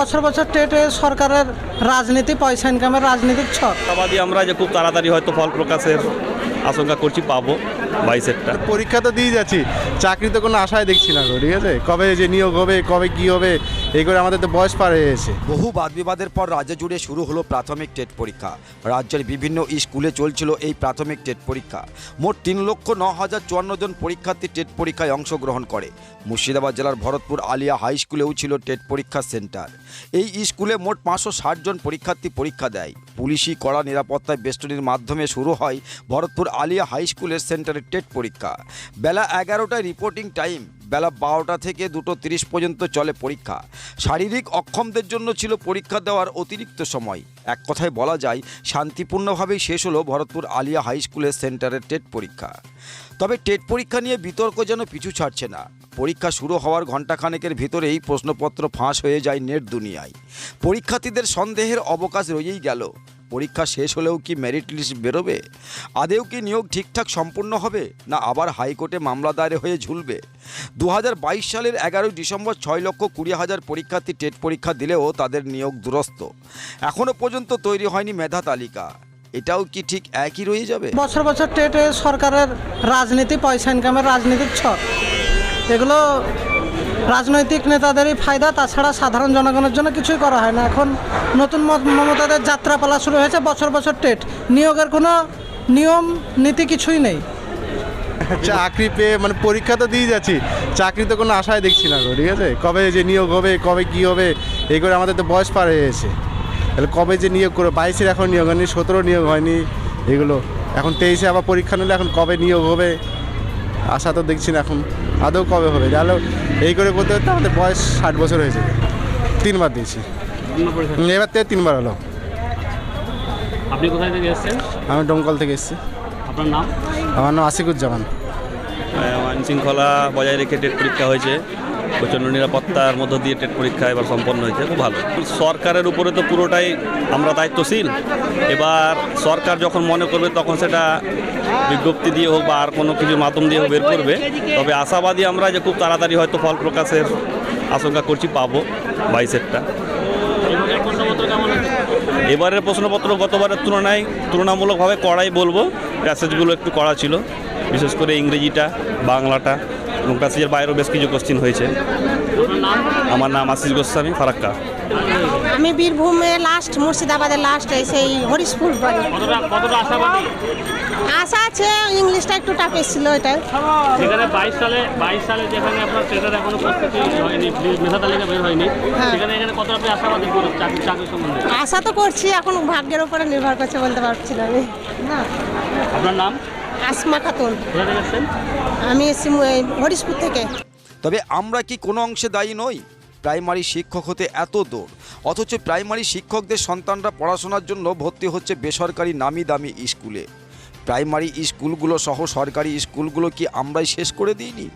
বছর বছর টেটে সরকারের রাজনীতি, পয়সা ইনকামের রাজনীতির ছক। আশাবাদী আমরা যে খুব তাড়াতাড়ি হয়তো ফল প্রকাশের আশঙ্কা করছি, পাবো 22-এরটা। পরীক্ষা তো দিয়ে যাচ্ছি, চাকরি তো কোনো আশায় দেখছি না গো, ঠিক আছে? কবে যে নিয়োগ হবে, কবে কি হবে, এই করে আমাদের তো বয়স পার হয়ে গেছে। বহু বাদ বিবাদের পর রাজ্য জুড়ে শুরু হলো প্রাথমিক টেট পরীক্ষা। রাজ্যের বিভিন্ন স্কুলে চলছিল এই প্রাথমিক টেট পরীক্ষা। মোট 3,09,054 জন পরীক্ষার্থী টেট পরীক্ষায় অংশগ্রহণ করে। মুর্শিদাবাদ জেলার ভরতপুর আলিয়া হাই স্কুলেও ছিল টেট পরীক্ষার সেন্টার। এই স্কুলে মোট 560 জন পরীক্ষার্থী পরীক্ষা দেয়। পুলিশি কড়া নিরাপত্তায় বেষ্টনীর মাধ্যমে শুরু হয় ভরতপুর আলিয়া হাই স্কুলের সেন্টারের টেট পরীক্ষা। বেলা 11টায় রিপোর্টিং টাইম, বেলা 12টা থেকে 2:30 পর্যন্ত চলে পরীক্ষা। শারীরিক অক্ষমদের জন্য ছিল পরীক্ষা দেওয়ার অতিরিক্ত সময়। এক কথায় বলা যায় শান্তিপূর্ণভাবেই শেষ হলো ভরতপুর আলিয়া হাই স্কুলের সেন্টারের টেট পরীক্ষা। তবে টেট পরীক্ষা নিয়ে বিতর্ক যেন পিছু ছাড়ছে না। পরীক্ষা শুরু হওয়ার ঘণ্টাখানেকের ভিতরেই প্রশ্নপত্র ফাঁস হয়ে যায় নেট দুনিয়ায়। পরীক্ষার্থীদের সন্দেহের অবকাশ রয়েই গেল। পরীক্ষা শেষ হলেও কি মেরিট লিস্ট বেরোবে? আদেও কি নিয়োগ ঠিকঠাক সম্পূর্ণ হবে, না আবার হাইকোর্টে মামলা দায়ের হয়ে ঝুলবে? 2022 সালের 11 ডিসেম্বর 6,20,000 পরীক্ষার্থী টেট পরীক্ষা দিলেও তাদের নিয়োগ দুরস্ত। এখনও পর্যন্ত তৈরি হয়নি মেধা তালিকা। এটাও কি ঠিক একই রয়ে যাবে? বছর বছর টেটে সরকারের রাজনীতি, পয়সা ইনকামের রাজনীতির ছক। এগুলো রাজনৈতিক নেতাদেরই ফায়দা, তাছাড়া সাধারণ জনগণের জন্য কিছুই করা হয় না। এখন নতুন মমতাদের যাত্রাপালা শুরু হয়েছে, বছর বছর টেট, নিয়োগের কোনো নিয়ম নীতি কিছুই নেই। চাকরি পেয়ে মানে পরীক্ষা তো দিয়ে যাচ্ছি, চাকরি তো কোনো আশায় দেখছি না গো, ঠিক আছে? কবে যে নিয়োগ হবে, কবে কি হবে, এই করে আমাদের তো বয়স পার হয়ে গেছে। তাহলে কবে যে নিয়োগ করে, 22-এর এখন নিয়োগ হয়নি, 17 নিয়োগ হয়নি, এগুলো এখন 23-এ আবার পরীক্ষা নিলে এখন কবে নিয়োগ হবে আশা তো দেখছি না এখন, আদৌ কবে হবে। জানো এই করে করতে করতে আমাদের বয়স 60 বছর হয়েছে। 3বার দিয়েছি, এবার থেকে 3বার হলো। আপনি কোথায় থেকে এসেছেন? আমি ডোমকল থেকে এসেছি। আপনার নাম? আমার নাম আশিকুজ্জামান। আইন শৃঙ্খলা বজায় রেখে টেট পরীক্ষা হয়েছে, প্রচণ্ড নিরাপত্তার মধ্য দিয়ে টেট পরীক্ষা এবার সম্পন্ন হয়েছে, খুব ভালো। সরকারের উপরে তো পুরোটাই আমরা দায়িত্বশীল। এবার সরকার যখন মনে করবে তখন সেটা বিজ্ঞপ্তি দিয়ে হোক বা আর কোনো কিছুর মাধ্যম দিয়ে হোক বের করবে। তবে আশাবাদী আমরা যে খুব তাড়াতাড়ি হয়তো ফল প্রকাশের আশঙ্কা করছি, পাবো 22-এরটা। এবারের প্রশ্নপত্র গতবারের তুলনায় তুলনামূলকভাবে কড়াই বলবো। প্যাসেজগুলো একটু কড়া ছিল, বিশেষ করে ইংরেজিটা, বাংলাটা, এবং প্যাসেজের বাইরেও বেশ কিছু কোশ্চিন হয়েছে। আমার নাম আশিস গোস্বামী, ফারাক্কা। আমি বীরভূমে লাস্ট, মুর্শিদাবাদের লাস্ট, সেই হরিশপুর বাড়ি। কতটা আশাবাদী? আশা আছে, ইংলিশটা একটু টাফ এসেছিল এটাই। যেখানে 22 সালে যেখানে আপনার সেটার এখনো প্রস্তুতি হয়নি, মেধা তালিকা বের হয়নি, সেখানে এখানে কতটা আপনি আশাবাদী চাকরি সম্বন্ধে? আশা তো করছি, এখন ভাগ্যের উপরে নির্ভর করছে, বলতে পারছি না আমি। না। আপনার নাম? আসমা খাতুন। কোথা থেকে এসেছেন? আমি এসেছি হরিশপুর থেকে। তবে আমরা কি কোনো অংশে দায়ী নই? প্রাইমারি শিক্ষক হতে এত দৌড়, অথচ প্রাইমারি শিক্ষকদের সন্তানরা পড়াশোনার জন্য ভর্তি হচ্ছে বেসরকারি নামি দামি স্কুলে। প্রাইমারি স্কুলগুলো সহ সরকারি স্কুলগুলো কি আমরাই শেষ করে দিইনি?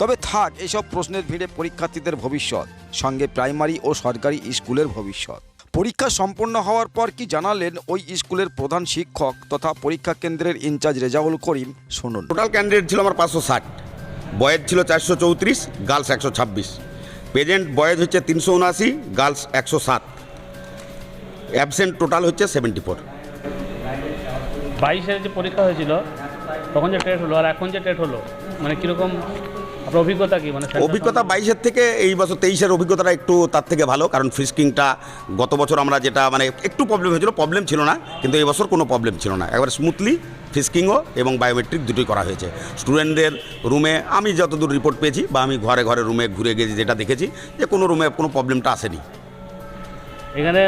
তবে থাক এসব প্রশ্নের ভিড়ে পরীক্ষার্থীদের ভবিষ্যৎ, সঙ্গে প্রাইমারি ও সরকারি স্কুলের ভবিষ্যৎ। পরীক্ষা সম্পন্ন হওয়ার পর কি জানালেন ওই স্কুলের প্রধান শিক্ষক তথা পরীক্ষা কেন্দ্রের ইনচার্জ রেজাউল করিম, শুনুন। টোটাল ক্যান্ডিডেট ছিল আমার 560, বয়েজ ছিল 434, গার্লস 126। প্রেজেন্ট বয়েজ হচ্ছে 379, গার্লস 107। অ্যাবসেন্ট টোটাল হচ্ছে 74। 22-এর যে পরীক্ষা হয়েছিল তখন যে টেট হলো আর এখন যে টেট হলো, মানে কীরকম আপনার অভিজ্ঞতা কি? মানে অভিজ্ঞতা 22-এর থেকে এই বছর 23-এর অভিজ্ঞতাটা একটু তার থেকে ভালো, কারণ ফ্রিস্কিংটা গত বছর আমরা যেটা মানে একটু প্রবলেম হয়েছিল, প্রবলেম ছিল না, কিন্তু এই বছর কোনো প্রবলেম ছিল না। একবার স্মুথলি ফ্রিস্কিংও এবং বায়োমেট্রিক দুটোই করা হয়েছে। স্টুডেন্টদের রুমে আমি যতদূর রিপোর্ট পেয়েছি বা আমি ঘরে ঘরে রুমে ঘুরে গেছি, যেটা দেখেছি যে কোনো রুমে কোনো প্রবলেমটা আসেনি। এখানে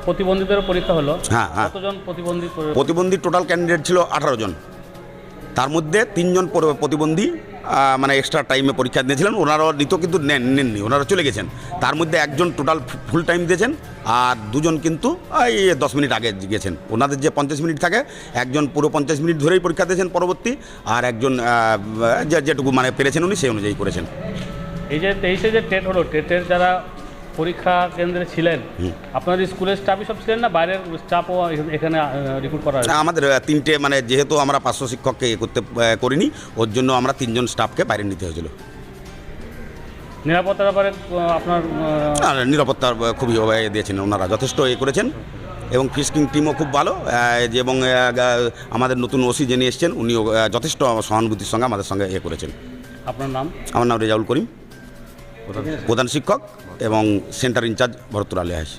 প্রতিবন্ধীদেরও পরীক্ষা হলো। হ্যাঁ হ্যাঁ, কতজন প্রতিবন্ধী টোটাল ক্যান্ডিডেট ছিল 18 জন। তার মধ্যে 3 জন প্রতিবন্ধী মানে এক্সট্রা টাইমে পরীক্ষা দিয়েছিলেন, ওনারাও নিত কিন্তু নেননি, ওনারা চলে গেছেন। তার মধ্যে একজন টোটাল ফুল টাইম দিয়েছেন, আর 2 জন কিন্তু এই 10 মিনিট আগে গেছেন। ওনাদের যে 50 মিনিট থাকে, একজন পুরো 50 মিনিট ধরেই পরীক্ষা দিয়েছেন পরবর্তী, আর একজন যেটুকু মানে পেরেছেন উনি সেই অনুযায়ী করেছেন। এই যে 23-এ যে টেট হলো, টেটের যারা পরীক্ষা কেন্দ্রে ছিলেন, আপনার স্কুলের স্টাফই সব ছিলেন না বাইরের স্টাফও এখানে রিক্রুট করা হয়েছে? আমাদের 3টে মানে যেহেতু আমরা 500 শিক্ষককে করতে করিনি, ওর জন্য আমরা 3 জন স্টাফকে বাইরে নিতে হয়েছিল। নিরাপত্তার ব্যাপারে আপনার আর নিরাপত্তার খুবই দিয়েছেন ওনারা, যথেষ্ট করেছেন এবং ফিস্কিং টিমও খুব ভালো এবং আমাদের নতুন ওসি যিনি এসছেন উনিও যথেষ্ট সহানুভূতির সঙ্গে আমাদের সঙ্গে করেছেন। আপনার নাম? আমার নাম রেজাউল করিম, প্রধান শিক্ষক এবং সেন্টার ইনচার্জ ভরতুর আলী হাস।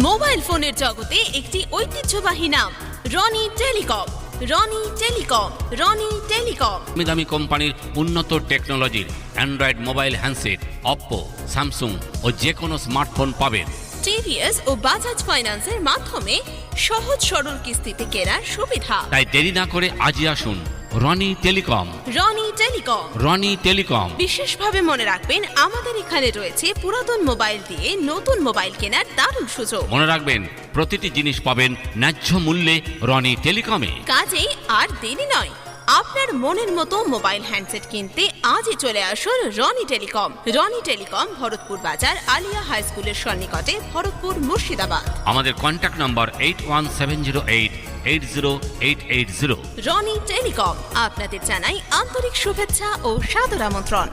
মোবাইল ফোনের জগতে একটি ঐতিহ্যবাহী নাম Roni telecom. Roni telecom, Roni telecom. দামি কোম্পানির উন্নত টেকনোলজির android mobile handset Oppo, Samsung ও যে কোনো স্মার্টফোন পাবেন। টিভিএস ও বাজাজ ফাইন্যান্সের মাধ্যমে সহজ সরল কিস্তিতে কেনার সুবিধা। তাই দেরি না করে আজই আসুন রনি টেলিকম। রনি টেলিকম, রনি টেলিকম। বিশেষভাবে মনে রাখবেন আমাদের এখানে রয়েছে পুরাতন মোবাইল দিয়ে নতুন মোবাইল কেনার দারুণ সুযোগ। মনে রাখবেন প্রতিটি জিনিস পাবেন ন্যায্য মূল্যে রনি টেলিকমে। কাজেই আর দেরি নয়, আপনার মনের মতো মোবাইল হ্যান্ডসেট কিনতে আজই চলে আসুন রনি টেলিকম। রনি টেলিকম, ভরতপুর বাজার, আলিয়া হাই স্কুলের সন্নিকটে, ভরতপুর, মুর্শিদাবাদ। আমাদের কন্ট্যাক্ট নম্বর 8170880880। রনি টেলিকম আপনাদের জানাই আন্তরিক শুভেচ্ছা ও সাদর আমন্ত্রণ।